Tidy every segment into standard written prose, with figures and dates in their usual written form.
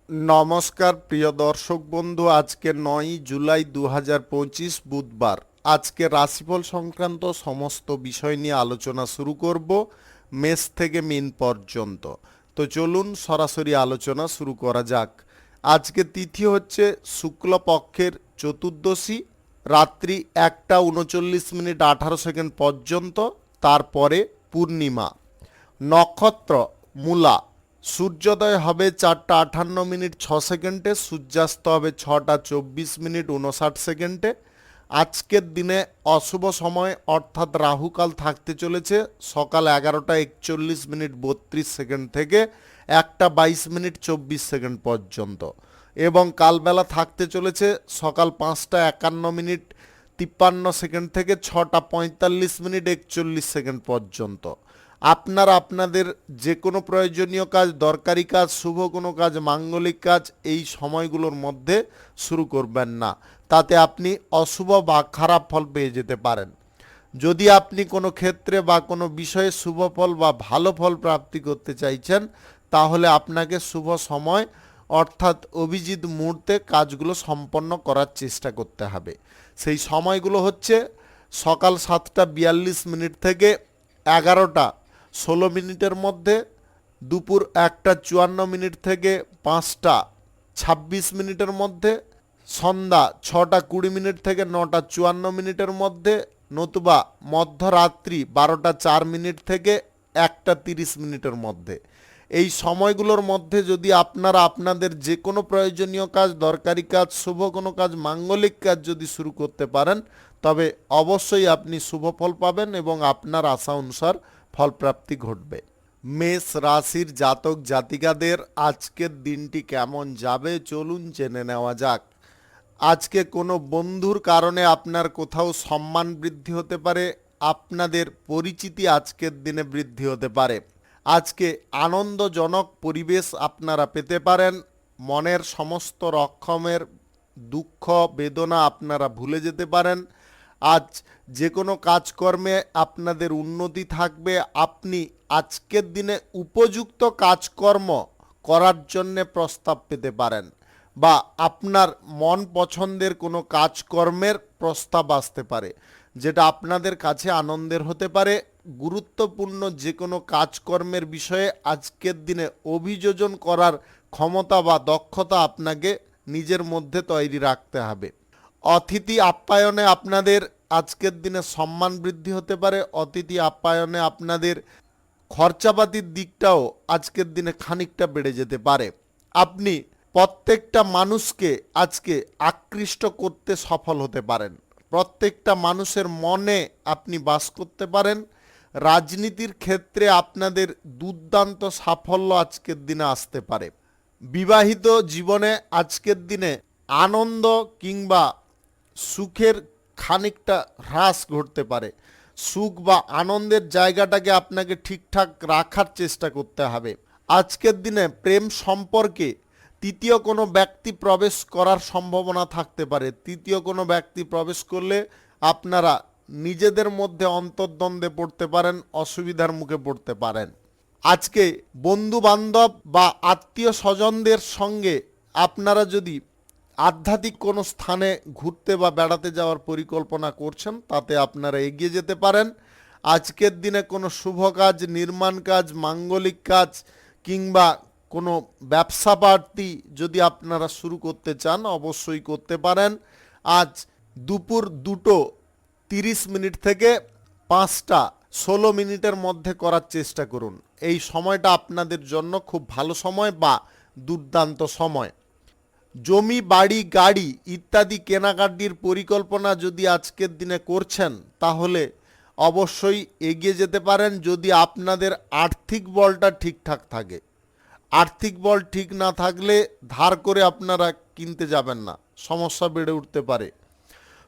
নমস্কার প্রিয় দর্শক বন্ধু, আজকে 9 জুলাই 2025 বুধবার। আজকে রাশিফল সংক্রান্ত সমস্ত বিষয় নিয়ে আলোচনা শুরু করব মেষ থেকে মিন পর্যন্ত। তো চলুন সরাসরি আলোচনা শুরু করা যাক। আজকে তিথি হচ্ছে শুক্লপক্ষের চতুর্দশী, রাত্রি 1:39:18 পর্যন্ত, তারপরে পূর্ণিমা। নক্ষত্র মূলা। সূর্যোদয় হবে 4:58:06, সূর্যাস্ত হবে 6:24:59। আজকের দিনে অশুভ সময় অর্থাৎ রাহুকাল থাকতে চলেছে সকাল 11:41:32 থেকে 1:22:24 পর্যন্ত, এবং কালবেলা থাকতে চলেছে সকাল 5:51:53 থেকে 6:45:41 পর্যন্ত। আপনারা আপনাদের যে কোনো প্রয়োজনীয় কাজ, দরকারি কাজ, শুভ কোনো কাজ, মাঙ্গলিক কাজ এই সময়গুলোর মধ্যে শুরু করবেন না, তাতে আপনি অশুভ বা খারাপ ফল পেয়ে যেতে পারেন। যদি আপনি কোনো ক্ষেত্রে বা কোনো বিষয়ে শুভ ফল বা ভালো ফল প্রাপ্তি করতে চাইছেন, তাহলে আপনাকে শুভ সময় অর্থাৎ অভিজিৎ মুহূর্তে কাজগুলো সম্পন্ন করার চেষ্টা করতে হবে। সেই সময়গুলো হচ্ছে সকাল 7:42 থেকে 11:16 মধ্যে, দুপুর 1:54 থেকে 5:26 মধ্যে, সন্ধ্যা 6:20 থেকে 9:54 মধ্যে, নতুবা মধ্যরাত্রি 12:04 থেকে 1:30 মধ্যে। এই সময়গুলোর মধ্যে যদি আপনারা আপনাদের যে কোনো প্রয়োজনীয় কাজ, দরকারি কাজ, শুভ কোনো কাজ, মাঙ্গলিক কাজ যদি শুরু করতে পারেন, তবে অবশ্যই আপনি শুভ ফল পাবেন এবং আপনার আশা অনুসার ফলপ্রাপ্তি ঘটবে। মেষ রাশির জাতক জাতিকাদের আজকের দিনটি কেমন যাবে চলুন জেনে নেওয়া যাক। আজকে কোনো বন্ধুর কারণে আপনার কোথাও সম্মান বৃদ্ধি হতে পারে, আপনাদের পরিচিতি আজকের দিনে বৃদ্ধি হতে পারে। আজকে আনন্দজনক পরিবেশ আপনারা পেতে পারেন, মনের সমস্ত রকমের দুঃখ বেদনা আপনারা ভুলে যেতে পারেন। আজ যে কোনো কাজকর্মে আপনাদের উন্নতি থাকবে। আপনি আজকের দিনে উপযুক্ত কাজকর্ম করার জন্যে প্রস্তাব পেতে পারেন, বা আপনার মন পছন্দের কোনো কাজকর্মের প্রস্তাব আসতে পারে, যেটা আপনাদের কাছে আনন্দের হতে পারে। গুরুত্বপূর্ণ যে কোনো কাজকর্মের বিষয়ে আজকের দিনে অভিযোজন করার ক্ষমতা বা দক্ষতা আপনাকে নিজের মধ্যে তৈরি রাখতে হবে। অতিথি আপ্যায়নে আপনাদের আজকের দিনে সম্মান বৃদ্ধি হতে পারে। অতিথি আপ্যায়নে আপনাদের খরচাপাতির দিকটাও আজকের দিনে খানিকটা বেড়ে যেতে পারে। আপনি প্রত্যেকটা মানুষকে আজকে আকৃষ্ট করতে সফল হতে পারেন, প্রত্যেকটা মানুষের মনে আপনি বাস করতে পারেন। রাজনীতির ক্ষেত্রে আপনাদের দুর্দান্ত সাফল্য আজকের দিনে আসতে পারে। বিবাহিত জীবনে আজকের দিনে আনন্দ কিংবা সুখের খানিকটা হ্রাস ঘটতে পারে। সুখ বা আনন্দের জায়গাটাকে আপনাকে ঠিকঠাক রাখার চেষ্টা করতে হবে। আজকের দিনে প্রেম সম্পর্কে তৃতীয় কোনো ব্যক্তি প্রবেশ করার সম্ভাবনা থাকতে পারে। তৃতীয় কোনো ব্যক্তি প্রবেশ করলে আপনারা নিজেদের মধ্যে অন্তর্দ্বন্দ্বে পড়তে পারেন, অসুবিধার মুখে পড়তে পারেন। আজকে বন্ধু বান্ধব বা আত্মীয় স্বজনদের সঙ্গে আপনারা যদি আধ্যাত্মিক কোনো স্থানে ঘুরতে বা বেড়াতে যাওয়ার পরিকল্পনা করছেন, তাতে আপনারা এগিয়ে যেতে পারেন। আজকের দিনে কোনো শুভ কাজ, নির্মাণ কাজ, মাঙ্গলিক কাজ কিংবা কোনো ব্যবসা পাতি যদি আপনারা শুরু করতে চান, অবশ্যই করতে পারেন। আজ দুপুর 2:30 থেকে 5:16 মধ্যে করার চেষ্টা করুন। এই সময়টা আপনাদের জন্য খুব ভালো সময় বা দুর্দান্ত সময়। জমি, বাড়ি, গাড়ি ইত্যাদি কেনাকাটির পরিকল্পনা যদি আজকের দিনে করছেন, তাহলে অবশ্যই এগিয়ে যেতে পারেন, যদি আপনাদের আর্থিক বলটা ঠিকঠাক থাকে। আর্থিক বল ঠিক না থাকলে ধার করে আপনারা কিনতে যাবেন না, সমস্যা বেড়ে উঠতে পারে।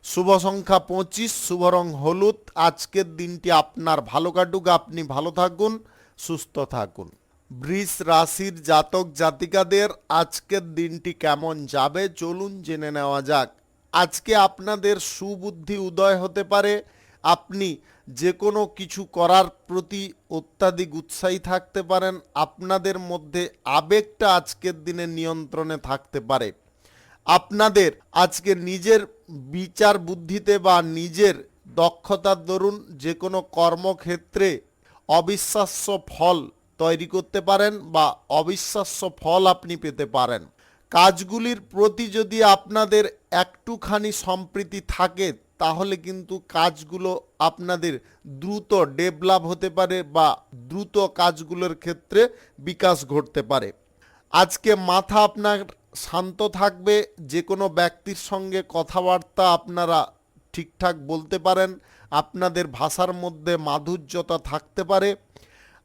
শুভ সংখ্যা 25, শুভ রং হলুদ। আজকের দিনটি আপনার ভালো কাটুক, আপনি ভালো থাকুন, সুস্থ থাকুন। বৃষ রাশির জাতক জাতিকাদের আজকের দিনটি কেমন যাবে চলুন জেনে নেওয়া যাক। আজকে আপনাদের সুবুদ্ধি উদয় হতে পারে। আপনি যে কোনো কিছু করার প্রতি অত্যাধিক উৎসাহী থাকতে পারেন। আপনাদের মধ্যে আবেগটা আজকের দিনে নিয়ন্ত্রণে থাকতে পারে। আপনাদের আজকে নিজের বিচার বুদ্ধিতে বা নিজের দক্ষতার দরুন যে কোনো কর্মক্ষেত্রে অবিশ্বাস্য ফল তৈরি করতে পারেন বা অবিশ্বাস্য ফল আপনি পেতে পারেন। কাজগুলির প্রতি যদি আপনাদের একটুখানি সম্প্রীতি থাকে তাহলে কিন্তু কাজগুলো আপনাদের দ্রুত ডেভেলপ হতে পারে বা দ্রুত কাজগুলোর ক্ষেত্রে বিকাশ ঘটতে পারে। আজকে মাথা আপনার শান্ত থাকবে, যে কোনো ব্যক্তির সঙ্গে কথাবার্তা আপনারা ঠিকঠাক বলতে পারেন, আপনাদের ভাষার মধ্যে মাধুর্যতা থাকতে পারে।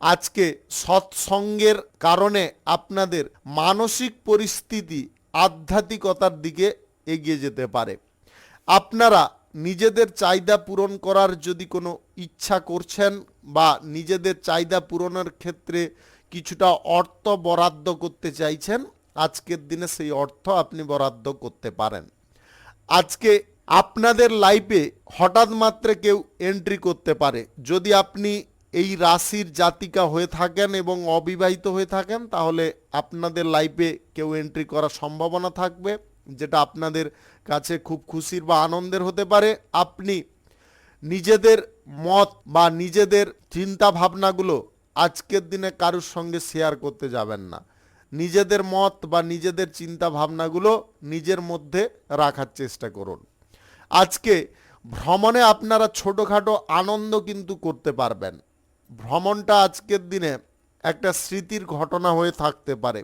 আজকে সৎসঙ্গের কারণে আপনাদের মানসিক পরিস্থিতি আধ্যাত্মিকতার দিকে এগিয়ে যেতে পারে। আপনারা নিজেদের চাহিদা পূরণ করার যদি কোনো ইচ্ছা করছেন বা নিজেদের চাহিদা পূরণের ক্ষেত্রে কিছুটা অর্থ বরাদ্দ করতে চাইছেন, আজকের দিনে সেই অর্থ আপনি বরাদ্দ করতে পারেন। আজকে আপনাদের লাইফে হঠাৎ মাত্রে কেউ এন্ট্রি করতে পারে। যদি আপনি এই রাশির জাতিকা হয়ে থাকেন এবং অবিবাহিত হয়ে থাকেন তাহলে আপনাদের লাইফে কেউ এন্ট্রি করার সম্ভাবনা থাকবে, যেটা আপনাদের কাছে খুব খুশির বা আনন্দের হতে পারে। আপনি নিজেদের মত বা নিজেদের চিন্তা ভাবনাগুলো আজকের দিনে কারোর সঙ্গে শেয়ার করতে যাবেন না। নিজেদের মত বা নিজেদের চিন্তা ভাবনাগুলো নিজের মধ্যে রাখার চেষ্টা করুন। আজকে ভ্রমণে আপনারা ছোটোখাটো আনন্দ কিন্তু করতে পারবেন। ভ্রমণটা আজকের দিনে একটা স্মৃতির ঘটনা হয়ে থাকতে পারে।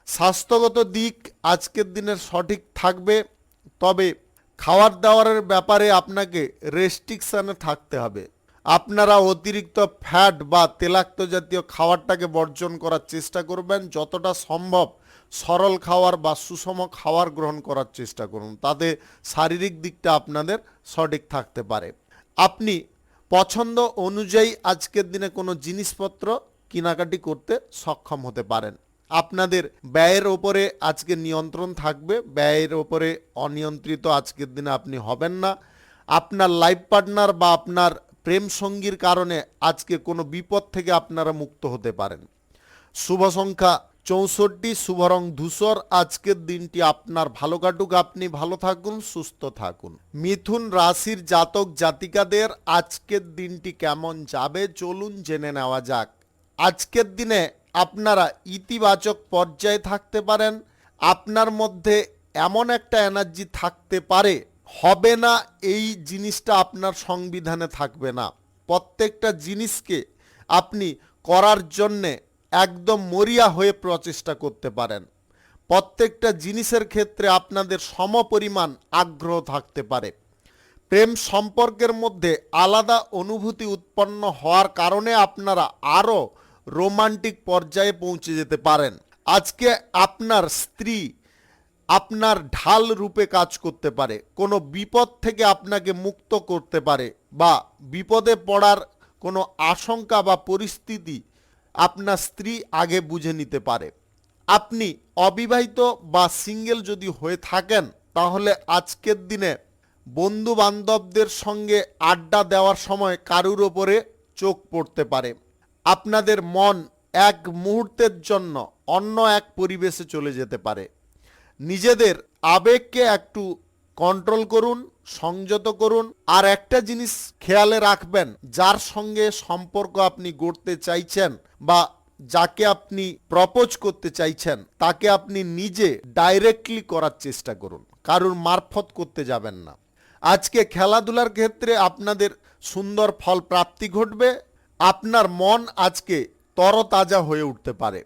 স্বাস্থ্যগত দিক আজকের দিনের সঠিক থাকবে, তবে খাওয়ার দাওয়ারের ব্যাপারে আপনাকে রেস্ট্রিকশানে থাকতে হবে। আপনারা অতিরিক্ত ফ্যাট বা তেলাক্ত জাতীয় খাবারটাকে বর্জন করার চেষ্টা করবেন। যতটা সম্ভব সরল খাবার বা সুষম খাবার গ্রহণ করার চেষ্টা করুন, তাতে শারীরিক দিকটা আপনাদের সঠিক থাকতে পারে। আপনি পছন্দ অনুযায়ী আজকের দিনে কোনো জিনিসপত্র কেনাকাটি করতে সক্ষম হতে পারেন। আপনাদের ব্যয়ের ওপরে আজকে নিয়ন্ত্রণ থাকবে, ব্যয়ের ওপরে অনিয়ন্ত্রিত আজকের দিনে আপনি হবেন না। আপনার লাইফ পার্টনার বা আপনার প্রেম সঙ্গীর কারণে আজকে কোনো বিপদ থেকে আপনারা মুক্ত হতে পারেন। শুভ সংখ্যা 64, শুভ রং ধূসর। আজকের দিনটি আপনার ভালো কাটুক, আপনি ভালো থাকুন, সুস্থ থাকুন। মিথুন রাশির জাতক জাতিকাদের আজকের দিনটি কেমন যাবে চলুন জেনে নেওয়া যাক। আজকের দিনে আপনারা ইতিবাচক পর্যায়ে থাকতে পারেন। আপনার মধ্যে এমন একটা এনার্জি থাকতে পারে, হবে না এই জিনিসটা আপনার সংবিধানে থাকবে না। প্রত্যেকটা জিনিসকে আপনি করার জন্যে একদম মরিয়া হয়ে প্রচেষ্টা করতে পারেন। প্রত্যেকটা জিনিসের ক্ষেত্রে আপনাদের সমপরিমাণ আগ্রহ থাকতে পারে। প্রেম সম্পর্কের মধ্যে আলাদা অনুভূতি উৎপন্ন হওয়ার কারণে আপনারা আরও রোমান্টিক পর্যায়ে পৌঁছে যেতে পারেন। আজকে আপনার স্ত্রী আপনার ঢাল রূপে কাজ করতে পারে, কোনো বিপদ থেকে আপনাকে মুক্ত করতে পারে বা বিপদে পড়ার কোনো আশঙ্কা বা পরিস্থিতি আপনার স্ত্রী আগে বুঝে নিতে পারে। আপনি অবিবাহিত বা সিঙ্গেল যদি হয়ে থাকেন তাহলে আজকের দিনে বন্ধু বান্ধবদের সঙ্গে আড্ডা দেওয়ার সময় কারুর ওপরে চোখ পড়তে পারে। আপনাদের মন এক মুহূর্তের জন্য অন্য এক পরিবেশে চলে যেতে পারে। নিজেদের আবেগকে একটু কন্ট্রোল করুন, সংযত করুন। আর একটা জিনিস খেয়ালে রাখবেন, যার সঙ্গে সম্পর্ক আপনি গড়তে চাইছেন বা যাকে আপনি প্রপোজ করতে চাইছেন তাকে আপনি নিজে ডাইরেক্টলি করার চেষ্টা করুন, কারুর মারফত করতে যাবেন না। আজকে খেলাধুলার ক্ষেত্রে আপনাদের সুন্দর ফল প্রাপ্তি ঘটবে। আপনার মন আজকে তরতাজা হয়ে উঠতে পারে।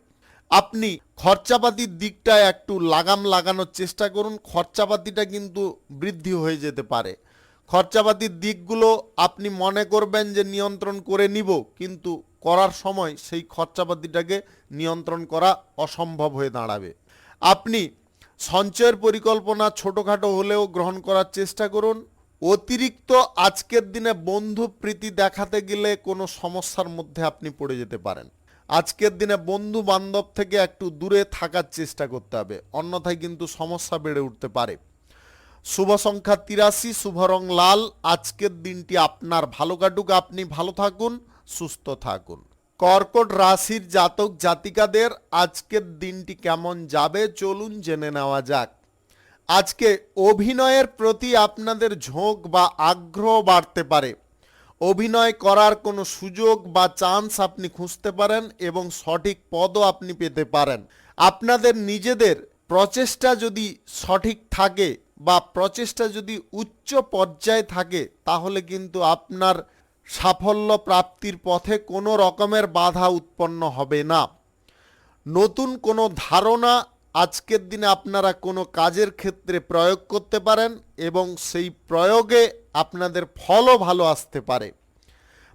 আপনি খরচাপাতির দিকটা একটু লাগাম লাগানোর চেষ্টা করুন, খরচাপাতিটা কিন্তু বৃদ্ধি হয়ে যেতে পারে। খরচাপাতির দিকগুলো আপনি মনে করবেন যে নিয়ন্ত্রণ করে নিব, কিন্তু করার সময় সেই খরচাপাতিটাকে নিয়ন্ত্রণ করা অসম্ভব হয়ে দাঁড়াবে। আপনি সঞ্চয়ের পরিকল্পনা ছোটোখাটো হলেও গ্রহণ করার চেষ্টা করুন। অতিরিক্ত আজকের দিনে বন্ধু প্রীতি দেখাতে গেলে কোনো সমস্যার মধ্যে আপনি পড়ে যেতে পারেন। আজকের দিনে বন্ধু বান্ধব থেকে একটু দূরে থাকার চেষ্টা করতে হবে, অন্যথায় কিন্তু সমস্যা বেড়ে উঠতে পারে। শুভ সংখ্যা 83, শুভ রং লাল। আজকের দিনটি আপনার ভালো কাটুক, আপনি ভালো থাকুন, সুস্থ থাকুন। কর্কট রাশির জাতক জাতিকাদের আজকের দিনটি কেমন যাবে চলুন জেনে নেওয়া যাক। আজকে অভিনয়ের প্রতি আপনাদের ঝোঁক বা আগ্রহ বাড়তে পারে। অভিনয় করার কোনো সুযোগ বা চান্স আপনি খুঁজতে পারেন এবং সঠিক পদও আপনি পেতে পারেন। আপনাদের নিজেদের প্রচেষ্টা যদি সঠিক থাকে বা প্রচেষ্টা যদি উচ্চ পর্যায়ে থাকে তাহলে কিন্তু আপনার সাফল্য প্রাপ্তির পথে কোনো রকমের বাধা উৎপন্ন হবে না। নতুন কোনো ধারণা আজকের দিনে আপনারা কোনো কাজের ক্ষেত্রে প্রয়োগ করতে পারেন এবং সেই প্রয়োগে আপনাদের ফলও ভালো আসতে পারে।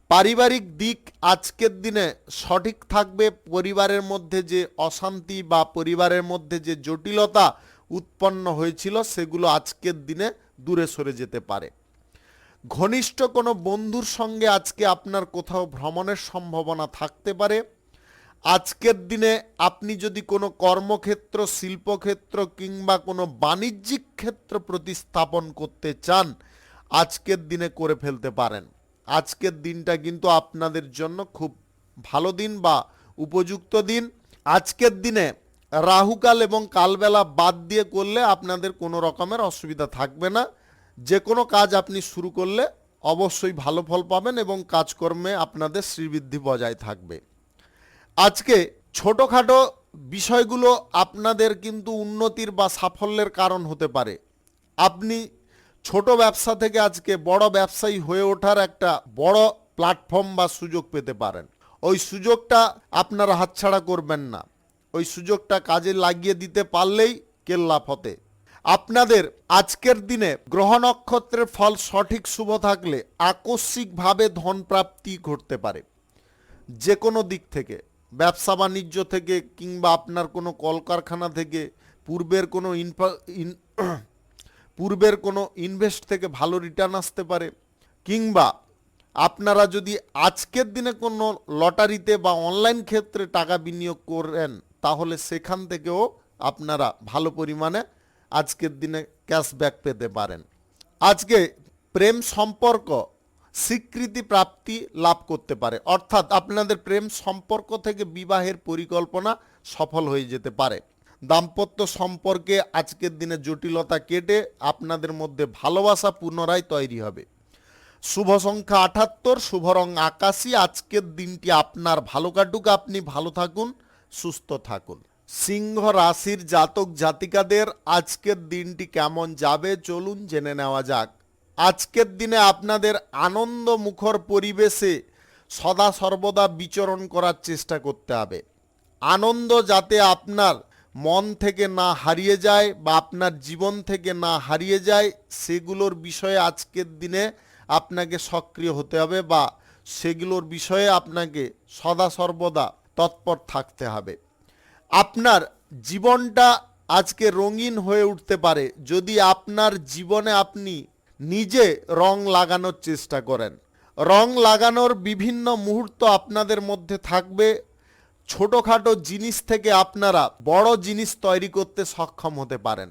পারিবারিক দিক আজকের দিনে সঠিক থাকবে। পরিবারের মধ্যে যে অশান্তি বা পরিবারের মধ্যে যে জটিলতা উৎপন্ন হয়েছিল সেগুলো আজকের দিনে দূরে সরে যেতে পারে। ঘনিষ্ঠ কোনো বন্ধুর সঙ্গে আজকে আপনার কোথাও ভ্রমণের সম্ভাবনা থাকতে পারে। আজকের দিনে আপনি যদি কোনো কর্মক্ষেত্র, শিল্পক্ষেত্র কিংবা কোনো বাণিজ্যিক ক্ষেত্র প্রতিস্থাপন করতে চান আজকের দিনে করে ফেলতে পারেন। আজকের দিনটা কিন্তু আপনাদের জন্য খুব ভালো দিন বা উপযুক্ত দিন। আজকের দিনে রাহুকাল এবং কালবেলা বাদ দিয়ে করলে আপনাদের কোনো রকমের অসুবিধা থাকবে না। যে কোনো কাজ আপনি শুরু করলে অবশ্যই ভালো ফল পাবেন এবং কাজকর্মে আপনাদের শ্রীবৃদ্ধি বজায় থাকবে। আজকে ছোটোখাটো বিষয়গুলো আপনাদের কিন্তু উন্নতির বা সাফল্যের কারণ হতে পারে। আপনি ছোট ব্যবসা থেকে আজকে বড় ব্যবসায়ী হয়ে ওঠার একটা বড় প্ল্যাটফর্ম বা সুযোগ পেতে পারেন। ওই সুযোগটা আপনারা হাতছাড়া করবেন না। ওই সুযোগটা কাজে লাগিয়ে দিতে পারলেই কেল্লা ফতে। আপনাদের আজকের দিনে গ্রহ নক্ষত্রের ফল সঠিক শুভ থাকলে আকস্মিকভাবে ধনপ্রাপ্তি ঘটতে পারে। যে কোনো দিক থেকে, ব্যবসা বাণিজ্য থেকে কিংবা আপনার কোনো কলকারখানা থেকে, পূর্বের কোনো ইনভেস্ট থেকে ভালো রিটার্ন আসতে পারে। কিংবা আপনারা যদি আজকের দিনে কোনো লটারিতে বা অনলাইন ক্ষেত্রে টাকা বিনিয়োগ করেন তাহলে সেখান থেকেও আপনারা ভালো পরিমাণে আজকের দিনে ক্যাশব্যাক পেতে পারেন। আজকে প্রেম সম্পর্ক স্বীকৃতি প্রাপ্তি লাভ করতে পারে, অর্থাৎ আপনাদের প্রেম সম্পর্ক থেকে বিবাহের পরিকল্পনা সফল হয়ে যেতে পারে। দাম্পত্য সম্পর্কে আজকের দিনে জটিলতা কেটে আপনাদের মধ্যে ভালোবাসা পুনরায় তৈরি হবে। শুভ সংখ্যা 78, শুভ রং আকাশী। আজকের দিনটি আপনার ভালো কাটুক, আপনি ভালো থাকুন, সুস্থ থাকুন। সিংহ রাশির জাতক জাতিকাদের আজকের দিনটি কেমন যাবে চলুন জেনে নেওয়া যাক। আজকের দিনে আপনাদের আনন্দ মুখর পরিবেশে সদা সর্বদা বিচরণ করার চেষ্টা করতে হবে। আনন্দ যাতে আপনার মন থেকে না হারিয়ে যায় বা আপনার জীবন থেকে না হারিয়ে যায় সেগুলোর বিষয়ে আজকের দিনে আপনাকে সক্রিয় হতে হবে বা সেগুলোর বিষয়ে আপনাকে সদা সর্বদা তৎপর থাকতে হবে। আপনার জীবনটা আজকে রঙিন হয়ে উঠতে পারে যদি আপনার জীবনে আপনি নিজে রং লাগানোর চেষ্টা করেন। রং লাগানোর বিভিন্ন মুহূর্ত আপনাদের মধ্যে থাকবে। ছোটোখাটো জিনিস থেকে আপনারা বড় জিনিস তৈরি করতে সক্ষম হতে পারেন।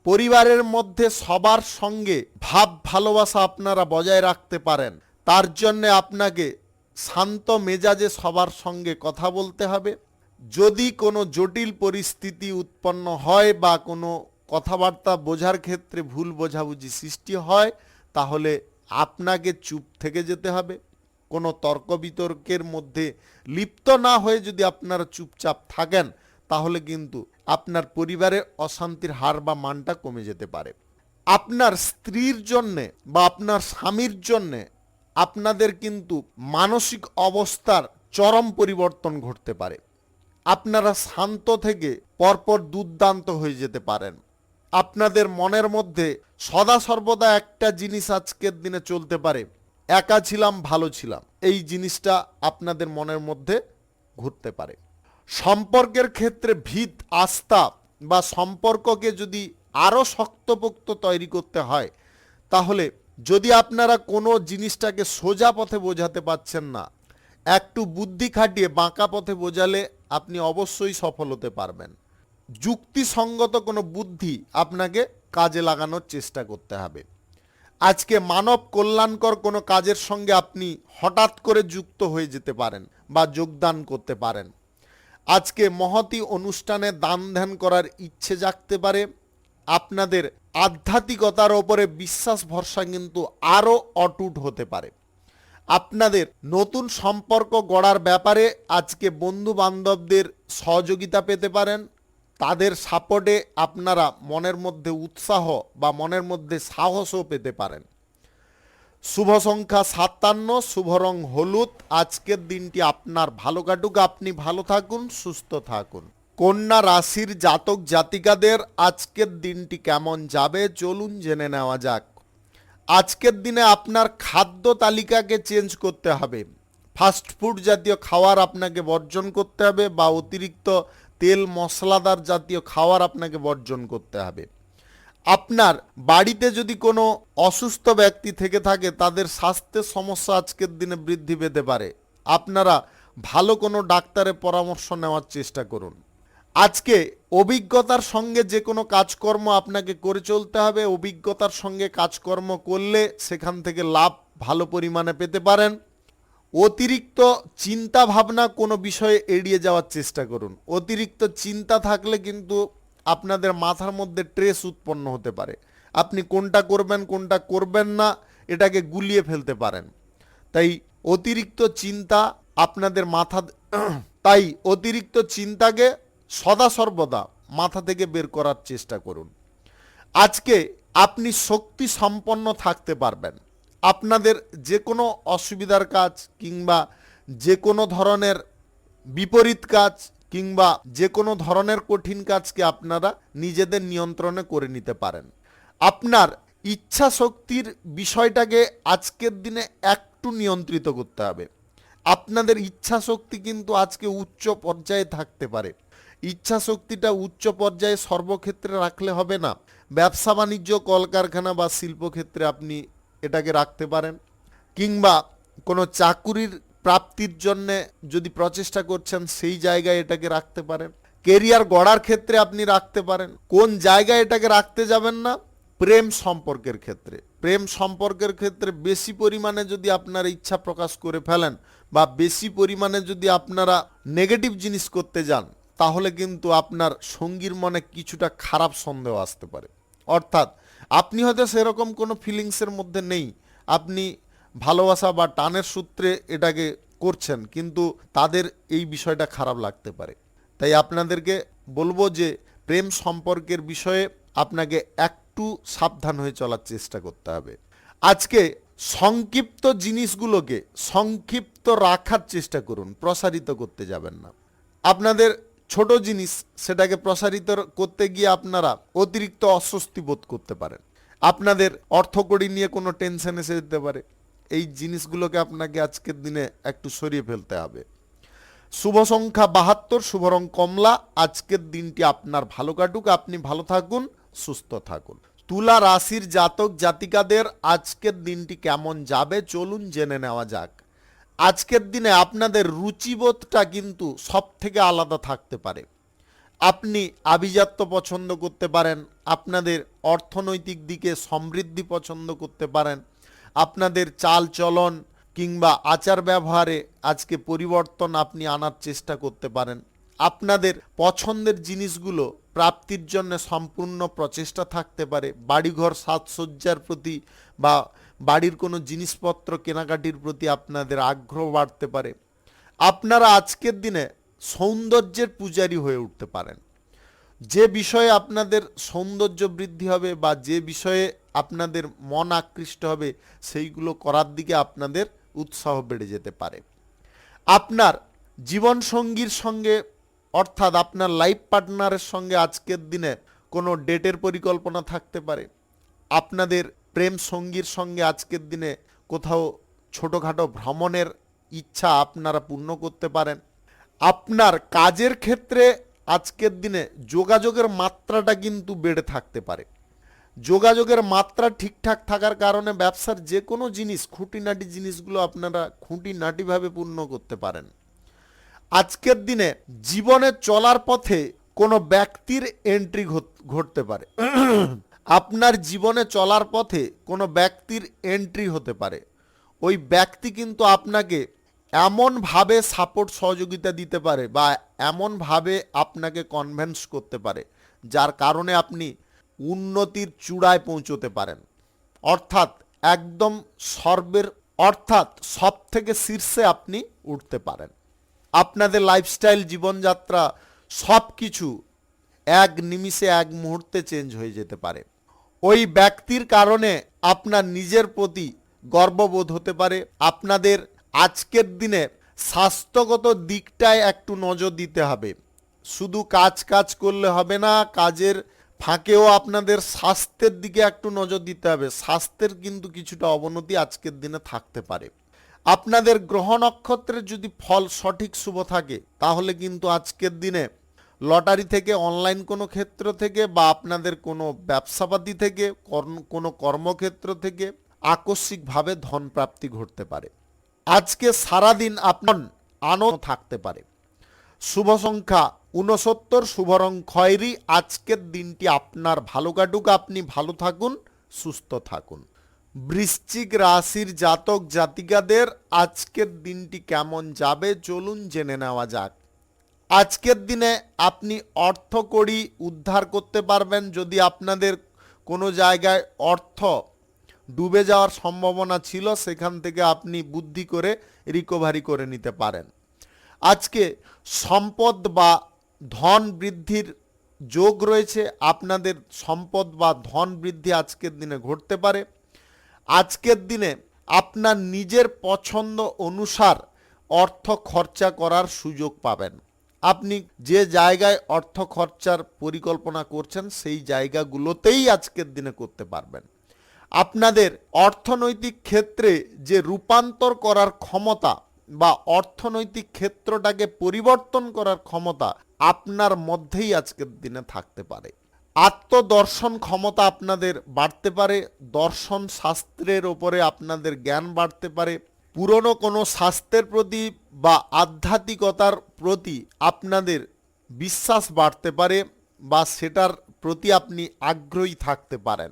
পরিবারের মধ্যে সবার সঙ্গে ভাব ভালোবাসা আপনারা বজায় রাখতে পারেন। তার জন্যে আপনাকে শান্ত মেজাজে সবার সঙ্গে কথা বলতে হবে। যদি কোনো জটিল পরিস্থিতি উৎপন্ন হয় বা কোনো কথাবার্তা বোঝার ক্ষেত্রে ভুল বোঝাবুঝি সৃষ্টি হয় তাহলে আপনাকে চুপ থেকে যেতে হবে। কোনো তর্ক বিতর্কের মধ্যে লিপ্ত না হয়ে যদি আপনারা চুপচাপ থাকেন তাহলে কিন্তু আপনার পরিবারে অশান্তির হার বা মানটা কমে যেতে পারে। আপনার স্ত্রীর জন্যে বা আপনার স্বামীর জন্যে আপনাদের কিন্তু মানসিক অবস্থার চরম পরিবর্তন ঘটতে পারে। আপনারা শান্ত থেকে পরপর দুর্দান্ত হয়ে যেতে পারেন। আপনাদের মনের মধ্যে সদা সর্বদা একটা জিনিস আজকের দিনে চলতে পারে, একা ছিলাম ভালো ছিলাম, এই জিনিসটা আপনাদের মনের মধ্যে ঘুরতে পারে। সম্পর্কের ক্ষেত্রে ভিত আস্থা বা সম্পর্ককে যদি আরও শক্তপোক্ত তৈরি করতে হয় তাহলে যদি আপনারা কোনো জিনিসটাকে সোজা পথে বোঝাতে পারছেন না, একটু বুদ্ধি খাটিয়ে বাঁকা পথে বোঝালে আপনি অবশ্যই সফল হতে পারবেন। যুক্তিসঙ্গত কোনো বুদ্ধি আপনাকে কাজে লাগানোর চেষ্টা করতে হবে। আজকে মানব কল্যাণকর কোনো কাজের সঙ্গে আপনি হঠাৎ করে যুক্ত হয়ে যেতে পারেন বা যোগদান করতে পারেন। আজকে মহতী অনুষ্ঠানে দান ধ্যান করার ইচ্ছে জাগতে পারে। আপনাদের আধ্যাত্মিকতার ওপরে বিশ্বাস ভরসা কিন্তু আরও অটুট হতে পারে। আপনাদের নতুন সম্পর্ক গড়ার ব্যাপারে আজকে বন্ধু বান্ধবদের সহযোগিতা পেতে পারেন। তাদের সাপোর্টে আপনারা মনের মধ্যে উৎসাহ বা মনের মধ্যে সাহসও পেতে পারেন। শুভ সংখ্যা 57, শুভ রং হলুদ। আজকের দিনটি আপনার ভালো কাটুক, আপনি ভালো থাকুন, সুস্থ থাকুন। কন্যা রাশির জাতক জাতিকাদের আজকের দিনটি কেমন যাবে চলুন জেনে নেওয়া যাক। আজকের দিনে আপনার খাদ্য তালিকাকে চেঞ্জ করতে হবে। ফাস্ট ফুড জাতীয় খাবার আপনাকে বর্জন করতে হবে বা অতিরিক্ত তেল মশলাদার জাতীয় খাবার আপনাকে বর্জন করতে হবে। আপনার বাড়িতে যদি কোনো অসুস্থ ব্যক্তি থেকে থাকে তাদের স্বাস্থ্যের সমস্যা আজকের দিনে বৃদ্ধি পেতে পারে। আপনারা ভালো কোনো ডাক্তারের পরামর্শ নেওয়ার চেষ্টা করুন। আজকে অভিজ্ঞতার সঙ্গে যে কোনো কাজকর্ম আপনাকে করে চলতে হবে। অভিজ্ঞতার সঙ্গে কাজকর্ম করলে সেখান থেকে লাভ ভালো পরিমাণে পেতে পারেন। অতিরিক্ত চিন্তা ভাবনা কোনো বিষয়ে এড়িয়ে যাওয়ার চেষ্টা করুন। অতিরিক্ত চিন্তা থাকলে কিন্তু আপনাদের মাথার মধ্যে ট্রেস উৎপন্ন হতে পারে। আপনি কোনটা করবেন কোনটা করবেন না এটাকে গুলিয়ে ফেলতে পারেন। তাই অতিরিক্ত চিন্তা আপনাদের অতিরিক্ত চিন্তাকে সদা সর্বদা মাথা থেকে বের করার চেষ্টা করুন। আজকে আপনি শক্তি সম্পন্ন থাকতে পারবেন। আপনাদের যে কোনো অসুবিধার কাজ কিংবা যে কোনো ধরনের বিপরীত কাজ কিংবা যে কোনো ধরনের কঠিন কাজকে আপনারা নিজেদের নিয়ন্ত্রণে করে নিতে পারেন। আপনার ইচ্ছা শক্তির বিষয়টাকে আজকের দিনে একটু নিয়ন্ত্রিত করতে হবে। আপনাদের ইচ্ছা শক্তি কিন্তু আজকে উচ্চ পর্যায়ে থাকতে পারে। ইচ্ছা শক্তিটা উচ্চ পর্যায়ে সর্বক্ষেত্রে রাখলে হবে না। ব্যবসা বাণিজ্য কলকারখানা বা শিল্পক্ষেত্রে আপনি এটাকে রাখতে পারেন, কিংবা কোনো চাকুরির প্রাপ্তির জন্যে যদি প্রচেষ্টা করছেন সেই জায়গায় এটাকে রাখতে পারেন। কেরিয়ার গড়ার ক্ষেত্রে আপনি রাখতে পারেন। কোন জায়গায় এটাকে রাখতে যাবেন না? প্রেম সম্পর্কের ক্ষেত্রে। প্রেম সম্পর্কের ক্ষেত্রে বেশি পরিমাণে যদি আপনারা ইচ্ছা প্রকাশ করে ফেলেন বা বেশি পরিমাণে যদি আপনারা নেগেটিভ জিনিস করতে যান তাহলে কিন্তু আপনার সঙ্গীর মনে কিছুটা খারাপ সন্দেহ আসতে পারে। অর্থাৎ আপনি হয়তো সেরকম কোনো ফিলিংসের মধ্যে নেই, আপনি ভালোবাসা বা টানের সূত্রে এটাকে করছেন, কিন্তু তাদের এই বিষয়টা খারাপ লাগতে পারে। তাই আপনাদেরকে বলবো যে প্রেম সম্পর্কের বিষয়ে আপনাকে একটু সাবধান হয়ে চলার চেষ্টা করতে হবে। আজকে সংক্ষিপ্ত জিনিসগুলোকে সংক্ষিপ্ত রাখার চেষ্টা করুন, প্রসারিত করতে যাবেন না। আপনাদের ছোট জিনিস সেটাকে প্রসারিত করতে গিয়ে আপনারা অতিরিক্ত অস্বস্তি বোধ করতে পারেন। আপনাদের অর্থকড়ি নিয়ে কোনো টেনশন এসে যেতে পারে। এই জিনিসগুলোকে আপনাকে আজকের দিনে একটু সরিয়ে ফেলতে হবে। শুভ সংখ্যা 72, শুভ রং কমলা। আজকের দিনটি আপনার ভালো কাটুক, আপনি ভালো থাকুন, সুস্থ থাকুন। তুলা রাশির জাতক জাতিকাদের আজকের দিনটি কেমন যাবে চলুন জেনে নেওয়া যাক। আজকের দিনে আপনাদের রুচিবোধটা কিন্তু সব থেকে আলাদা থাকতে পারে। আপনি আভিজাত্য পছন্দ করতে পারেন, আপনাদের অর্থনৈতিক দিকে সমৃদ্ধি পছন্দ করতে পারেন, আপনাদের চাল চলন কিংবা আচার ব্যবহারে আজকে পরিবর্তন আপনি আনার চেষ্টা করতে পারেন। আপনাদের পছন্দের জিনিসগুলো প্রাপ্তির জন্য সম্পূর্ণ প্রচেষ্টা থাকতে পারে। বাড়িঘর সাজসজ্জার প্রতি বা বাড়ির কোনো জিনিসপত্র কেনাকাটির প্রতি আপনাদের আগ্রহ বাড়তে পারে। আপনারা আজকের দিনে সৌন্দর্যের পূজারী হয়ে উঠতে পারেন। যে বিষয়ে আপনাদের সৌন্দর্য বৃদ্ধি হবে বা যে বিষয়ে আপনাদের মন আকৃষ্ট হবে সেইগুলো করার দিকে আপনাদের উৎসাহ বেড়ে যেতে পারে। আপনার জীবনসঙ্গীর সঙ্গে অর্থাৎ আপনার লাইফ পার্টনারের সঙ্গে আজকের দিনে কোনো ডেটের পরিকল্পনা থাকতে পারে। আপনাদের প্রেম সঙ্গীর সঙ্গে আজকের দিনে কোথাও ছোটোখাটো ভ্রমণের ইচ্ছা আপনারা পূর্ণ করতে পারেন। আপনার কাজের ক্ষেত্রে আজকের দিনে যোগাযোগের মাত্রাটা কিন্তু বেড়ে থাকতে পারে। যোগাযোগের মাত্রা ঠিকঠাক থাকার কারণে ব্যবসার যে কোনো জিনিস খুঁটিনাটি জিনিসগুলো আপনারা খুঁটিনাটিভাবে পূর্ণ করতে পারেন। আজকের দিনে জীবনে চলার পথে কোনো ব্যক্তির এন্ট্রি ঘটতে পারে। আপনার জীবনে চলার পথে কোনো ব্যক্তির এন্ট্রি হতে পারে। ওই ব্যক্তি কিন্তু আপনাকে এমনভাবে সাপোর্ট সহযোগিতা দিতে পারে বা এমনভাবে আপনাকে কনভিন্স করতে পারে যার কারণে আপনি উন্নতির চূড়ায় পৌঁছতে পারেন। অর্থাৎ একদম অর্থাৎ সব থেকে শীর্ষে আপনি উঠতে পারেন। আপনাদের লাইফস্টাইল, জীবনযাত্রা সব কিছু এক নিমিষে, এক মুহূর্তে চেঞ্জ হয়ে যেতে পারে। ওই ব্যক্তির কারণে আপনার নিজের প্রতি গর্ববোধ হতে পারে। আপনাদের আজকের দিনে স্বাস্থ্যগত দিকটায় একটু নজর দিতে হবে। শুধু কাজ করলে হবে না, কাজের ফাঁকেও আপনাদের স্বাস্থ্যের দিকে একটু নজর দিতে হবে। স্বাস্থ্যের কিন্তু কিছুটা অবনতি আজকের দিনে থাকতে পারে। আপনাদের গ্রহ নক্ষত্রের যদি ফল সঠিক শুভ থাকে তাহলে কিন্তু আজকের দিনে লটারি থেকে, অনলাইন কোনো ক্ষেত্র থেকে বা আপনাদের কোনো ব্যবসাপাতি থেকে, কোনো কর্মক্ষেত্র থেকে আকস্মিকভাবে ধন প্রাপ্তি ঘটতে পারে। আজকে সারাদিন আপনার আনন্দ থাকতে পারে। শুভ সংখ্যা 69, শুভ রং খয়েরি। আজকের দিনটি আপনার ভালো কাটুক, আপনি ভালো থাকুন, সুস্থ থাকুন। বৃশ্চিক রাশির জাতক জাতিকাদের আজকের দিনটি কেমন যাবে চলুন জেনে নেওয়া যাক। আজকের দিনে আপনি অর্থকড়ি উদ্ধার করতে পারবেন। যদি আপনাদের কোনো জায়গায় অর্থ ডুবে যাওয়ার সম্ভাবনা ছিল, সেখান থেকে আপনি বুদ্ধি করে রিকভারি করে নিতে পারেন। আজকে সম্পদ বা ধন বৃদ্ধির যোগ রয়েছে। আপনাদের সম্পদ বা ধন বৃদ্ধি আজকের দিনে ঘটতে পারে। আজকের দিনে আপনার নিজের পছন্দ অনুসার অর্থ খরচা করার সুযোগ পাবেন। আপনি যে জায়গায় অর্থ খরচার পরিকল্পনা করছেন সেই জায়গাগুলোতেই আজকের দিনে করতে পারবেন। আপনাদের অর্থনৈতিক ক্ষেত্রে যে রূপান্তর করার ক্ষমতা বা অর্থনৈতিক ক্ষেত্রটাকে পরিবর্তন করার ক্ষমতা আপনার মধ্যেই আজকের দিনে থাকতে পারে। আত্মদর্শন ক্ষমতা আপনাদের বাড়তে পারে। দর্শন শাস্ত্রের ওপরে আপনাদের জ্ঞান বাড়তে পারে। পুরনো কোনো শাস্ত্রের প্রতি বা আধ্যাত্মিকতার প্রতি আপনাদের বিশ্বাস বাড়তে পারে বা সেটার প্রতি আপনি আগ্রহী থাকতে পারেন।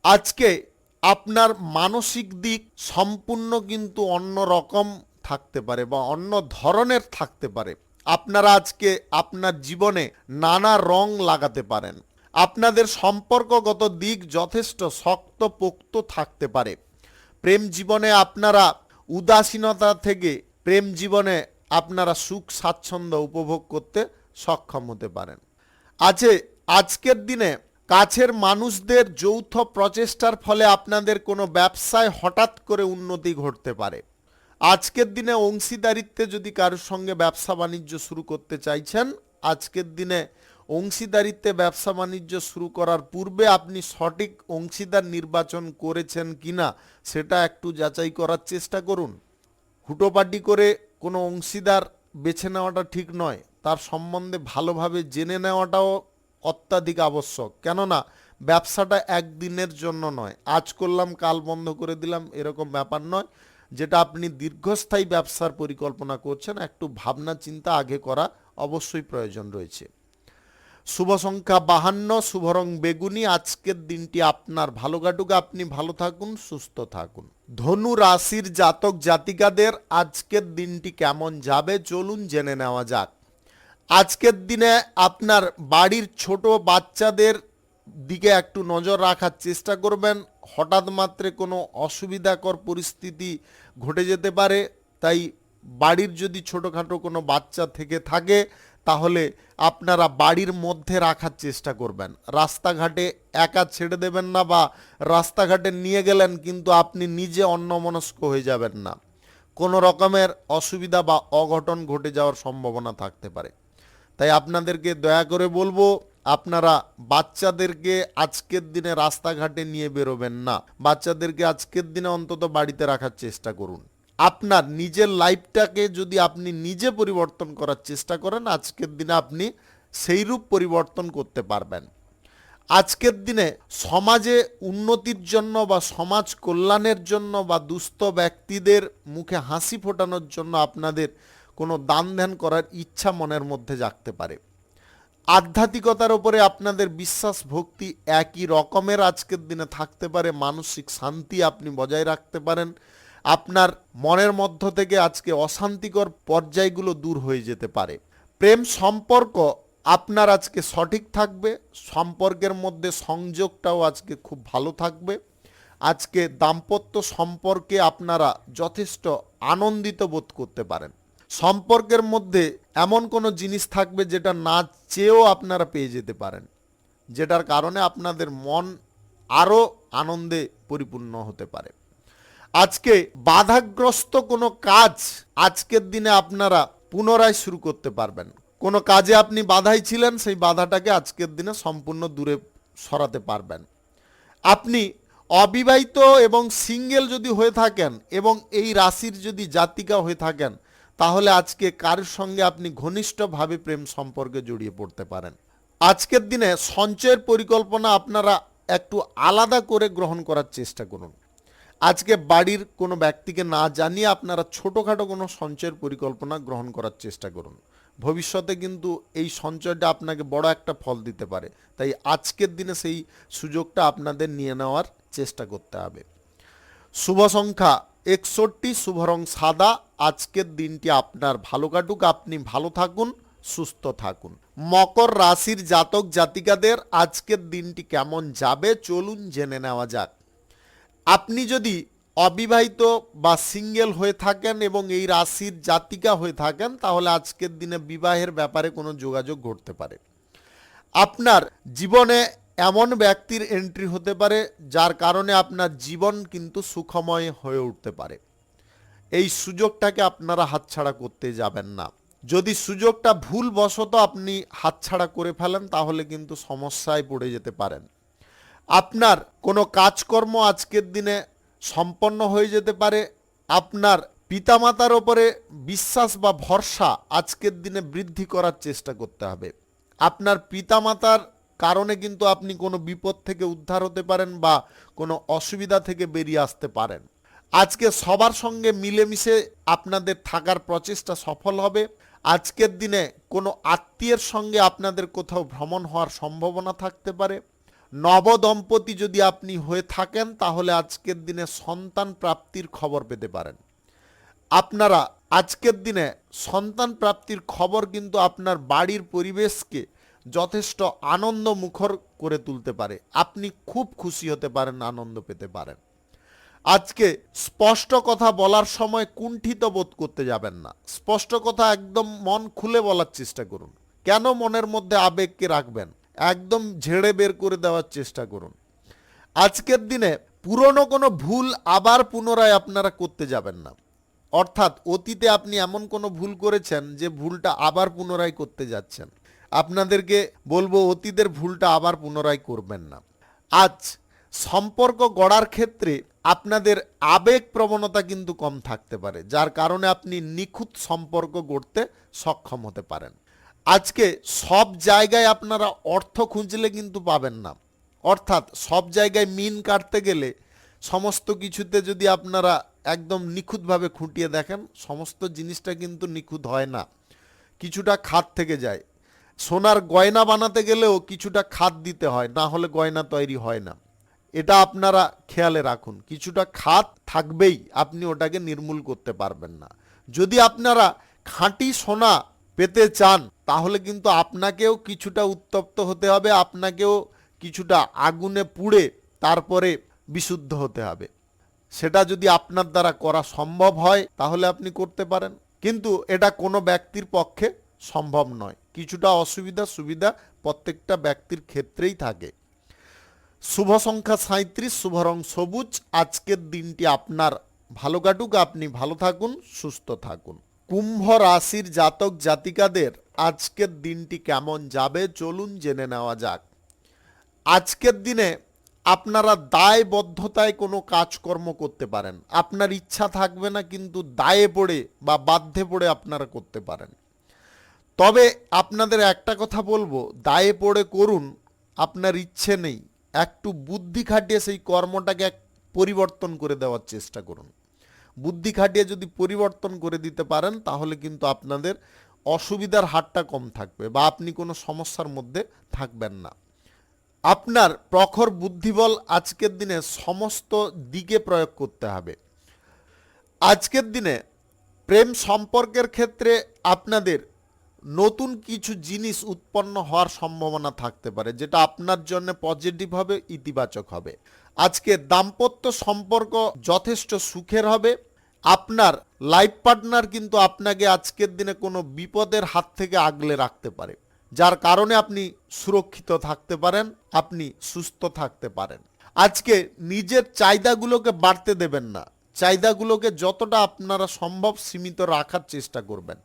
আজকে আপনার মানসিক দিক সম্পূর্ণ কিন্তু অন্য রকম থাকতে পারে বা অন্য ধরনের থাকতে পারে। আপনারা আজকে আপনার জীবনে নানা রং লাগাতে পারেন। আপনাদের সম্পর্কগত দিক যথেষ্ট শক্তপোক্ত থাকতে পারে। প্রেম জীবনে আপনারা উদাসীনতা থেকে প্রেম জীবনে আপনারা সুখ স্বাচ্ছন্দ্য উপভোগ করতে সক্ষম হতে পারেন। আজকের দিনে কাছের মানুষদের যৌথ প্রচেষ্টার ফলে আপনাদের কোনো ব্যবসায় হঠাৎ করে উন্নতি ঘটতে পারে। আজকের দিনে অংশীদারিত্বে যদি কারোর সঙ্গে ব্যবসা বাণিজ্য শুরু করতে চাইছেন, আজকের দিনে অংশীদারিত্বে ব্যবসা বাণিজ্য শুরু করার পূর্বে আপনি সঠিক অংশীদার নির্বাচন করেছেন কিনা সেটা একটু যাচাই করার চেষ্টা করুন। হুটোপাটি করে কোনো অংশীদার বেছে নেওয়াটা ঠিক নয়। তার সম্বন্ধে ভালোভাবে জেনে নেওয়াটাও অত্যাধিক আবশ্যক। কেননা ব্যবসাটা একদিনের জন্য নয়, আজ করলাম কাল বন্ধ করে দিলাম এরকম ব্যাপার নয়। যেটা আপনি দীর্ঘস্থায়ী ব্যবসার পরিকল্পনা করছেন, একটু ভাবনা চিন্তা আগে করা অবশ্যই প্রয়োজন রয়েছে। শুভ সংখ্যা 52, শুভ রং বেগুনি। আজকের দিনটি আপনার ভালো কাটুক, আপনি ভালো থাকুন, সুস্থ থাকুন। ধনু রাশির জাতক জাতিকাদের আজকের দিনটি কেমন যাবে চলুন জেনে নেওয়া যাক। আজকের দিনে আপনার বাড়ির ছোট বাচ্চাদের দিকে একটু নজর রাখার চেষ্টা করবেন। হঠাৎ মাত্রে কোনো অসুবিধাকর পরিস্থিতি ঘটে যেতে পারে, তাই বাড়ির যদি ছোটোখাটো কোনো বাচ্চা থেকে থাকে তাহলে আপনারা বাড়ির মধ্যে রাখার চেষ্টা করবেন। রাস্তাঘাটে একা ছেড়ে দেবেন না, বা রাস্তাঘাটে নিয়ে গেলেন কিন্তু আপনি নিজে অন্যমনস্ক হয়ে যাবেন না। কোনো রকমের অসুবিধা বা অঘটন ঘটে যাওয়ার সম্ভাবনা থাকতে পারে। তাই আপনাদেরকে দয়া করে বলবো, আপনারা বাচ্চাদেরকে আজকের দিনে রাস্তাঘাটে নিয়ে বেরোবেন না। বাচ্চাদেরকে আজকের দিনে অন্তত বাড়িতে রাখার চেষ্টা করুন। আপনার নিজের লাইফটাকে যদি আপনি নিজে পরিবর্তন করার চেষ্টা করেন, আজকের দিনে আপনি সেইরূপ পরিবর্তন করতে পারবেন। আজকের দিনে সমাজে উন্নতির জন্য বা সমাজ কল্যাণের জন্য বা দুস্থ ব্যক্তিদের মুখে হাসি ফোটানোর জন্য আপনাদের কোনো দান ধ্যান করার ইচ্ছা মনের মধ্যে জাগতে পারে। আধ্যাত্মিকতার উপরে আপনাদের বিশ্বাস ভক্তি একই রকমের আজকের দিনে থাকতে পারে। মানসিক শান্তি আপনি বজায় রাখতে পারেন। আপনার মনের মধ্য থেকে আজকে অশান্তিকর পর্যায়গুলো দূর হয়ে যেতে পারে। প্রেম সম্পর্ক আপনার আজকে সঠিক থাকবে। সম্পর্কের মধ্যে সংযোগটাও আজকে খুব ভালো থাকবে। আজকে দাম্পত্য সম্পর্কে আপনারা যথেষ্ট আনন্দিত বোধ করতে পারেন। সম্পর্কের মধ্যে এমন কোনো জিনিস থাকবে যেটা না চেয়েও আপনারা পেয়ে যেতে পারেন, যেটার কারণে আপনাদের মন আরও আনন্দে পরিপূর্ণ হতে পারে। আজকে বাধাগ্রস্ত কোনো কাজ আজকের দিনে আপনারা পুনরায় শুরু করতে পারবেন। কোনো কাজে আপনি বাধাই ছিলেন, সেই বাধাটাকে আজকের দিনে সম্পূর্ণ দূরে সরাতে পারবেন। আপনি অবিবাহিত এবং সিঙ্গেল যদি হয়ে থাকেন এবং এই রাশির যদি জাতিকা হয়ে থাকেন, তাহলে আজকে কারোর সঙ্গে আপনি ঘনিষ্ঠভাবে প্রেম সম্পর্কে জড়িয়ে পড়তে পারেন। আজকের দিনে সঞ্চয়ের পরিকল্পনা আপনারা একটু আলাদা করে গ্রহণ করার চেষ্টা করুন। আজকে বাড়ির কোনো ব্যক্তিকে না জানিয়ে আপনারা ছোটোখাটো কোনো সঞ্চয়ের পরিকল্পনা গ্রহণ করার চেষ্টা করুন। ভবিষ্যতে কিন্তু এই সঞ্চয়টা আপনাকে বড় একটা ফল দিতে পারে। তাই আজকের দিনে সেই সুযোগটা আপনাদের নিয়ে নেওয়ার চেষ্টা করতে হবে। শুভ সংখ্যা 61, শুভ রং সাদা। আজকের দিনটি আপনার ভালো কাটুক, আপনি ভালো থাকুন, সুস্থ থাকুন। মকর রাশির জাতক জাতিকাদের আজকের দিনটি কেমন যাবে চলুন জেনে নেওয়া যাক। আপনি যদি অবিবাহিত বা সিঙ্গেল হয়ে থাকেন এবং এই রাশির জাতিকা হয়ে থাকেন, তাহলে আজকের দিনে বিবাহের ব্যাপারে কোনো যোগাযোগ ঘটতে পারে। আপনার জীবনে এমন ব্যক্তির এন্ট্রি হতে পারে যার কারণে আপনার জীবন কিন্তু সুখময় হয়ে উঠতে পারে। এই সুযোগটাকে আপনারা হাতছাড়া করতে যাবেন না। যদি সুযোগটা ভুলবশত আপনি হাতছাড়া করে ফেলেন, তাহলে কিন্তু সমস্যায় পড়ে যেতে পারেন। আপনার কোনো কাজকর্ম আজকের দিনে সম্পন্ন হয়ে যেতে পারে। আপনার পিতামাতার ওপরে বিশ্বাস বা ভরসা আজকের দিনে বৃদ্ধি করার চেষ্টা করতে হবে। আপনার পিতামাতার কারণে কিন্তু আপনি কোনো বিপদ থেকে উদ্ধার হতে পারেন বা কোনো অসুবিধা থেকে বেরিয়ে আসতে পারেন। আজকে সবার সঙ্গে মিলেমিশে আপনাদের থাকার প্রচেষ্টা সফল হবে। আজকের দিনে কোনো আত্মীয়ের সঙ্গে আপনাদের কোথাও ভ্রমণ হওয়ার সম্ভাবনা থাকতে পারে। নবদম্পতি যদি আপনি হয়ে থাকেন, তাহলে আজকের দিনে সন্তান প্রাপ্তির খবর পেতে পারেন। আপনারা আজকের দিনে সন্তান প্রাপ্তির খবর কিন্তু আপনার বাড়ির পরিবেশকে যথেষ্ট আনন্দ মুখর করে তুলতে পারে। আপনি খুব খুশি হতে পারেন, আনন্দ পেতে পারেন। আজকে স্পষ্ট কথা বলার সময় কুণ্ঠিত বোধ করতে যাবেন না। স্পষ্ট কথা একদম মন খুলে বলার চেষ্টা করুন। কেন মনের মধ্যে আবেগকে রাখবেন? একদম ঝেড়ে বের করে দেওয়ার চেষ্টা করুন। আজকের দিনে পুরনো কোনো ভুল আবার পুনরায় আপনারা করতে যাবেন না। অর্থাৎ অতীতে আপনি এমন কোনো ভুল করেছেন যে ভুলটা আবার পুনরায় করতে যাচ্ছেন। আপনাদেরকে বলবো অতীতের ভুলটা আবার পুনরায় করবেন না। আজ সম্পর্ক গড়ার ক্ষেত্রে আপনাদের আবেগ প্রবণতা কিন্তু কম থাকতে পারে, যার কারণে আপনি নিখুঁত সম্পর্ক গড়তে সক্ষম হতে পারেন। আজকে সব জায়গায় আপনারা অর্থ খুঁজলে কিন্তু পাবেন না। অর্থাৎ সব জায়গায় মিন কাটতে গেলে সমস্ত কিছুতে যদি আপনারা একদম নিখুঁতভাবে খুঁটিয়ে দেখেন, সমস্ত জিনিসটা কিন্তু নিখুঁত হয় না, কিছুটা খাদ থেকে যায়। সোনার গয়না বানাতে গেলেও কিছুটা খাদ দিতে হয়, না হলে গয়না তৈরি হয় না। এটা আপনারা খেয়ালে রাখুন, কিছুটা খাদ থাকবেই, আপনি ওটাকে নির্মূল করতে পারবেন না। যদি আপনারা খাঁটি সোনা পেতে চান, তাহলে কিন্তু আপনাকেও কিছুটা উত্তপ্ত হতে হবে, আপনাকেও কিছুটা আগুনে পুড়ে তারপরে বিশুদ্ধ হতে হবে। সেটা যদি আপনার দ্বারা করা সম্ভব হয় তাহলে আপনি করতে পারেন, কিন্তু এটা কোনো ব্যক্তির পক্ষে সম্ভব নয়। কিছুটা অসুবিধা সুবিধা প্রত্যেকটা ব্যক্তির ক্ষেত্রেই থাকে। শুভ সংখ্যা 37, শুভ রং সবুজ। আজকের দিনটি আপনার ভালো কাটুক, আপনি ভালো থাকুন, সুস্থ থাকুন। কুম্ভ রাশির জাতক জাতিকাদের আজকের দিনটি কেমন যাবে চলুন জেনে নেওয়া যাক। আজকের দিনে আপনারা দায়বদ্ধতায় কোনো কাজকর্ম করতে পারেন। আপনার ইচ্ছা থাকবে না, কিন্তু দায়ে পড়ে বা বাধ্যে পড়ে আপনারা করতে পারেন। তবে আপনাদের একটা কথা বলবো, দায়ে পড়ে করুন, আপনার ইচ্ছে নেই, একটু বুদ্ধি খাটিয়ে সেই কর্মটাকে পরিবর্তন করে দেওয়ার চেষ্টা করুন। বুদ্ধি খাটিয়ে যদি পরিবর্তন করে দিতে পারেন, তাহলে কিন্তু আপনাদের অসুবিধার হারটা কম থাকবে বা আপনি কোনো সমস্যার মধ্যে থাকবেন না। আপনার প্রখর বুদ্ধিবল আজকের দিনে সমস্ত দিকে প্রয়োগ করতে হবে। আজকের দিনে প্রেম সম্পর্কের ক্ষেত্রে আপনাদের নতুন কিছু জিনিস উৎপন্ন হওয়ার সম্ভাবনা থাকতে পারে, যেটা আপনার জন্য পজিটিভ হবে, ইতিবাচক হবে। আজকে দাম্পত্য সম্পর্ক যথেষ্ট সুখের হবে। আপনার লাইফ পার্টনার কিন্তু আপনাকে আজকের দিনে কোনো বিপদের হাত থেকে আগলে রাখতে পারে, যার কারণে আপনি সুরক্ষিত থাকতে পারেন, আপনি সুস্থ থাকতে পারেন। আজকে নিজের চাহিদাগুলোকে বাড়তে দেবেন না, চাহিদাগুলোকে যতটা আপনারা সম্ভব সীমিত রাখার চেষ্টা করবেন।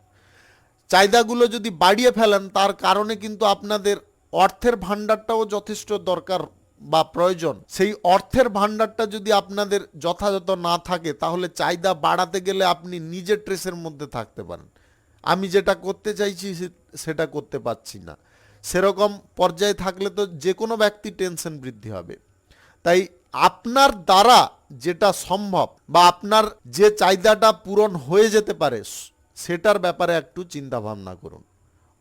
চাহিদাগুলো যদি বাড়িয়ে ফেলেন তার কারণে কিন্তু আপনাদের অর্থের ভাণ্ডারটাও যথেষ্ট দরকার বা প্রয়োজন। সেই অর্থের ভাণ্ডারটা যদি আপনাদের যথাযথ না থাকে তাহলে চাহিদা বাড়াতে গেলে আপনি নিজের ট্রেসের মধ্যে থাকতে পারেন। আমি যেটা করতে চাইছি সেটা করতে পারছি না, সেরকম পর্যায়ে থাকলে তো যে কোনো ব্যক্তি টেনশন বৃদ্ধি হবে। তাই আপনার দ্বারা যেটা সম্ভব বা আপনার যে চাহিদাটা পূরণ হয়ে যেতে পারে সেটার ব্যাপারে একটু চিন্তা ভাবনা করুন।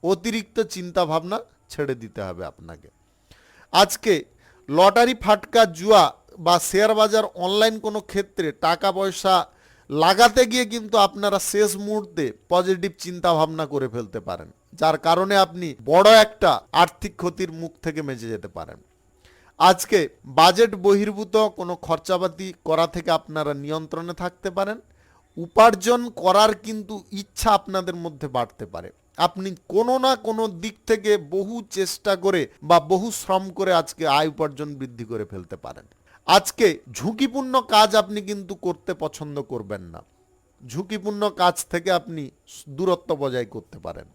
অতিরিক্ত চিন্তা ভাবনা ছেড়ে দিতে হবে আপনাকে। আজকে লটারি, ফাটকা, জুয়া বা শেয়ার বাজার, অনলাইন কোনো ক্ষেত্রে টাকা পয়সা লাগাতে গিয়ে কিন্তু আপনারা শেষ মুহূর্তে পজিটিভ চিন্তা ভাবনা করে ফেলতে পারেন, যার কারণে আপনি বড় একটা আর্থিক ক্ষতির মুখ থেকে বেঁচে যেতে পারেন। আজকে বাজেট বহির্ভূত কোনো খরচাপাতি করা থেকে আপনারা নিয়ন্ত্রণে থাকতে পারেন। উপার্জন করার কিন্তু ইচ্ছা আপনাদের মধ্যে বাড়তে পারে। আপনি কোনো না কোনো দিক থেকে বহু চেষ্টা করে বা বহু শ্রম করে আজকে আয় উপার্জন বৃদ্ধি করে ফেলতে পারেন। আজকে ঝুঁকিপূর্ণ কাজ আপনি কিন্তু করতে পছন্দ করবেন না, ঝুঁকিপূর্ণ কাজ থেকে আপনি দূরত্ব বজায় করতে পারেন।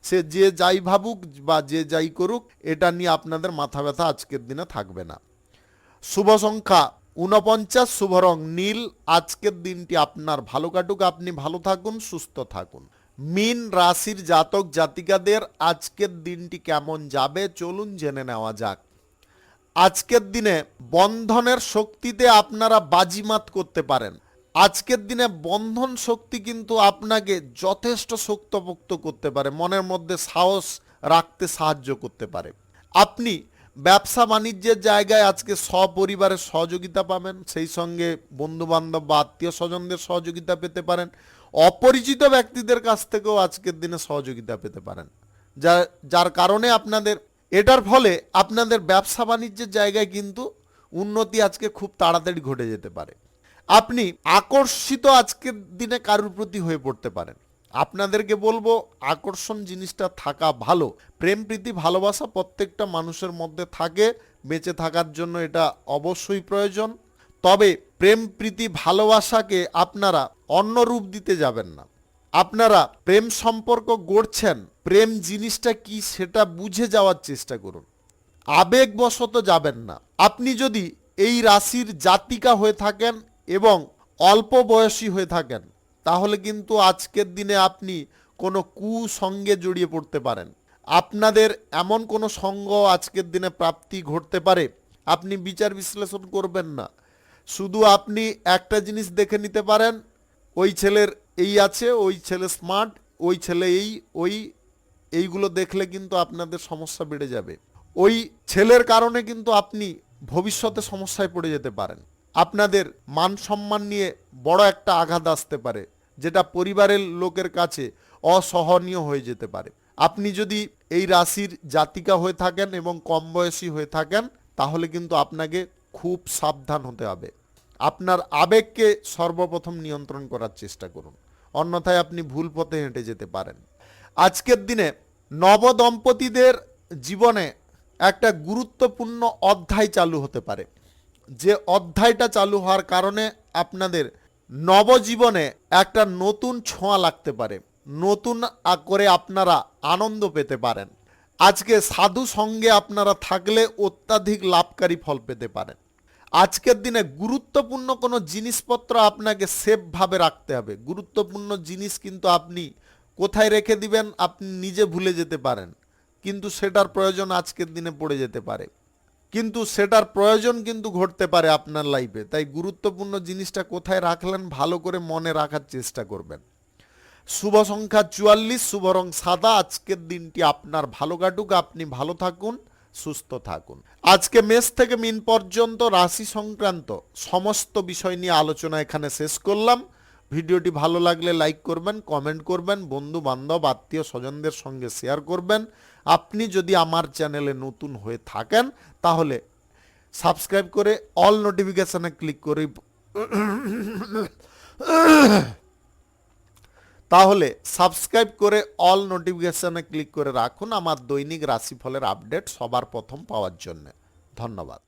সে যে যাই ভাবুক বা যে যাই করুক, এটা নিয়ে আপনাদের মাথা ব্যথা আজকের দিনে থাকবে না। শুভ সংখ্যা 49, শুভ রং নীল। আজকের দিনটি আপনার ভালো কাটুক, আপনি ভালো থাকুন, সুস্থ থাকুন। মীন রাশির জাতক জাতিকাদের আজকের দিনটি কেমন যাবে চলুন জেনে নেওয়া যাক। আজকের দিনে বন্ধনের শক্তিতে আপনারা বাজিমাত করতে পারেন। আজকের দিনে বন্ধন শক্তি কিন্তু আপনাকে যথেষ্ট শক্তপোক্ত করতে পারে, মনের মধ্যে সাহস রাখতে সাহায্য করতে পারে। আপনি ব্যবসা বাণিজ্যের জায়গায় আজকে সপরিবারের সহযোগিতা পাবেন, সেই সঙ্গে বন্ধুবান্ধব বা আত্মীয় স্বজনদের সহযোগিতা পেতে পারেন। অপরিচিত ব্যক্তিদের কাছ থেকেও আজকের দিনে সহযোগিতা পেতে পারেন, যার কারণে আপনাদের এটার ফলে আপনাদের ব্যবসা বাণিজ্যের জায়গায় কিন্তু উন্নতি আজকে খুব তাড়াতাড়ি ঘটে যেতে পারে। আপনি আকর্ষিত আজকের দিনে কারোর প্রতি হয়ে পড়তে পারেন। আপনাদেরকে বলবো আকর্ষণ জিনিসটা থাকা ভালো। প্রেম, প্রীতি, ভালোবাসা প্রত্যেকটা মানুষের মধ্যে থাকে, বেঁচে থাকার জন্য এটা অবশ্যই প্রয়োজন। তবে প্রেম, প্রীতি, ভালোবাসাকে আপনারা অন্য রূপ দিতে যাবেন না। আপনারা প্রেম সম্পর্ক গড়ছেন, প্রেম জিনিসটা কি সেটা বুঝে যাওয়ার চেষ্টা করুন, আবেগবশত যাবেন না। আপনি যদি এই রাশির জাতিকা হয়ে থাকেন এবং অল্প বয়সী হয়ে থাকেন তাহলে কিন্তু আজকের দিনে আপনি কোনো কুসঙ্গে জড়িয়ে পড়তে পারেন। আপনাদের এমন কোনো সঙ্গ আজকের দিনে প্রাপ্তি ঘটতে পারে, আপনি বিচার বিশ্লেষণ করবেন না। শুধু আপনি একটা জিনিস দেখে নিতে পারেন, ওই ছেলের এই আছে, ওই ছেলে স্মার্ট, ওই ছেলে এইগুলো দেখলে কিন্তু আপনাদের সমস্যা বেড়ে যাবে। ওই ছেলের কারণে কিন্তু আপনি ভবিষ্যতে সমস্যায় পড়ে যেতে পারেন। আপনাদের মান সম্মান নিয়ে বড় একটা আঘাত আসতে পারে, যেটা পরিবারের লোকের কাছে অসহনীয় হয়ে যেতে পারে। আপনি যদি এই রাশির জাতিকা হয়ে থাকেন এবং কম বয়সী হয়ে থাকেন তাহলে কিন্তু আপনাকে খুব সাবধান হতে হবে। আপনার আবেগকে সর্বপ্রথম নিয়ন্ত্রণ করার চেষ্টা করুন, অন্যথায় আপনি ভুল পথে হেঁটে যেতে পারেন। আজকের দিনে নবদম্পতিদের জীবনে একটা গুরুত্বপূর্ণ অধ্যায় চালু হতে পারে, যে অধ্যায়টা চালু হওয়ার কারণে আপনাদের নবজীবনে একটা নতুন ছোঁয়া লাগতে পারে, নতুন করে আপনারা আনন্দ পেতে পারেন। আজকে সাধু সঙ্গে আপনারা থাকলে অত্যাধিক লাভকারী ফল পেতে পারেন। আজকের দিনে গুরুত্বপূর্ণ কোনো জিনিসপত্র আপনাকে সেফভাবে রাখতে হবে। গুরুত্বপূর্ণ জিনিস কিন্তু আপনি কোথায় রেখে দিবেন আপনি নিজে ভুলে যেতে পারেন, কিন্তু সেটার প্রয়োজন আজকের দিনে পড়ে যেতে পারে, কিন্তু সেটার প্রয়োজন কিন্তু ঘটতে পারে আপনার লাইফে। তাই গুরুত্বপূর্ণ জিনিসটা কোথায় রাখলেন ভালো করে মনে রাখার চেষ্টা করবেন। শুভ সংখ্যা 44, শুভ রং সাদা। আজকের দিনটি আপনার ভালো কাটুক, আপনি ভালো থাকুন, সুস্থ থাকুন। আজকে মেষ থেকে মিন পর্যন্ত রাশি সংক্রান্ত সমস্ত বিষয় নিয়ে আলোচনা এখানে শেষ করলাম। ভিডিওটি ভালো লাগলে লাইক করবেন, কমেন্ট করবেন, বন্ধু বান্ধব আত্মীয় স্বজনদের সঙ্গে শেয়ার করবেন। আপনি যদি আমার চ্যানেলে নতুন হয়ে থাকেন তাহলে সাবস্ক্রাইব করে অল নোটিফিকেশনে ক্লিক করে অল নোটিফিকেশনে ক্লিক করে রাখুন আমার দৈনিক রাশিফলের আপডেট সবার প্রথম পাওয়ার জন্য। ধন্যবাদ।